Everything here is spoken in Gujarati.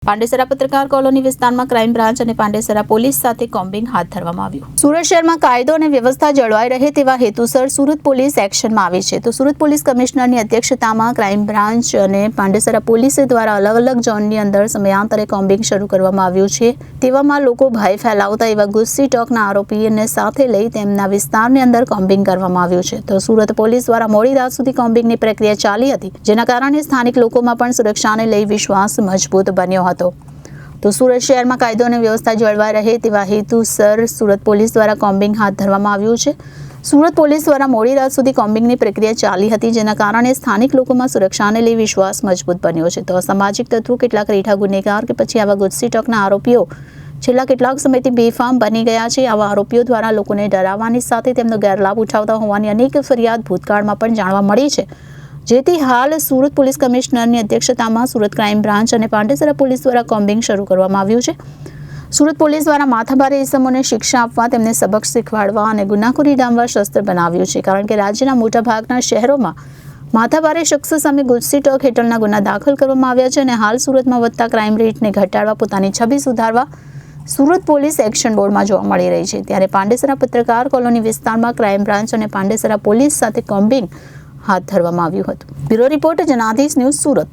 પાંડેસરા પત્રકાર કોલોની વિસ્તારમાં ક્રાઇમ બ્રાન્ચ અને પાંડેસરા પોલીસ સાથે કોમ્બિંગ હાથ ધરવામાં આવ્યું। સુરત શહેરમાં કાયદો અને વ્યવસ્થા જળવાઈ રહે તેવા હેતુસર સુરત પોલીસ એક્શનમાં આવી છે। તો સુરત પોલીસ કમિશનરની અધ્યક્ષતામાં ક્રાઇમ બ્રાન્ચ અને પાંડેસરા પોલીસ દ્વારા અલગ અલગ ઝોનની અંદર સમયાંતરે કોમ્બિંગ શરૂ કરવામાં આવ્યું છે। તેવામાં લોકો ભય ફેલાવતા એવા ગુસ્સી ટોકના આરોપીને સાથે લઈ તેમના વિસ્તારની અંદર કોમ્બિંગ કરવામાં આવ્યું છે। તો સુરત પોલીસ દ્વારા મોડી રાત સુધી કોમ્બિંગની પ્રક્રિયા ચાલી હતી, જેના કારણે સ્થાનિક લોકોમાં પણ સુરક્ષાને લઈ વિશ્વાસ મજબૂત બન્યો હતો। તો સુરત શહેરમાં કાયદો અને વ્યવસ્થા જળવાઈ રહે તેવા હેતુસર સુરત પોલીસ દ્વારા કોમ્બિંગ હાથ ધરવામાં આવ્યું છે। સુરત પોલીસ દ્વારા મોડી રાત સુધી કોમ્બિંગની પ્રક્રિયા ચાલી હતી, જેના કારણે સ્થાનિક લોકોમાં સુરક્ષાને લઈ વિશ્વાસ મજબૂત બન્યો છે। તો અસામાજિક તત્વો, કેટલાક રેઠા ગુનેગાર કે પછી આવા ગુસ્સી ટોકના આરોપીઓ છેલ્લા કેટલાક સમયથી બેફામ બની ગયા છે। આવા આરોપીઓ દ્વારા લોકોને ડરાવવાની સાથે તેમનો ગેરલાભ ઉઠાવતા હોવાની અનેક ફરિયાદ ભૂતકાળમાં પણ જાણવા મળી છે, જેથી હાલ સુરત પોલીસ કમિશનરની અધ્યક્ષતામાં સુરત ક્રાઇમ બ્રાન્ચ અને પાંડેસરા પોલીસ દ્વારા કોમ્બિંગ શરૂ કરવામાં આવ્યું છે। સુરત પોલીસ દ્વારા માથાભારે ઇસમોને શિક્ષા આપવા, તેમને સબક શીખવાડવા અને ગુનાખોરી ડામવા શસ્ત્ર બનાવ્યું છે, કારણ કે રાજ્યના મોટાભાગના શહેરોમાં માથાભારે શખ્સો સામે ગુસ્સી ટોક હેઠળના ગુના દાખલ કરવામાં આવ્યા છે અને હાલ સુરતમાં વધતા ક્રાઇમ રેટને ઘટાડવા, પોતાની છબી સુધારવા સુરત પોલીસ એક્શન બોર્ડમાં જોવા મળી રહી છે। ત્યારે પાંડેસરા પત્રકાર કોલોની વિસ્તારમાં ક્રાઇમ બ્રાન્ચ અને પાંડેસરા પોલીસ સાથે કોમ્બિંગ હાથ ધરવામાં આવ્યું હતું। Bureau report, Janadesh news, Surat.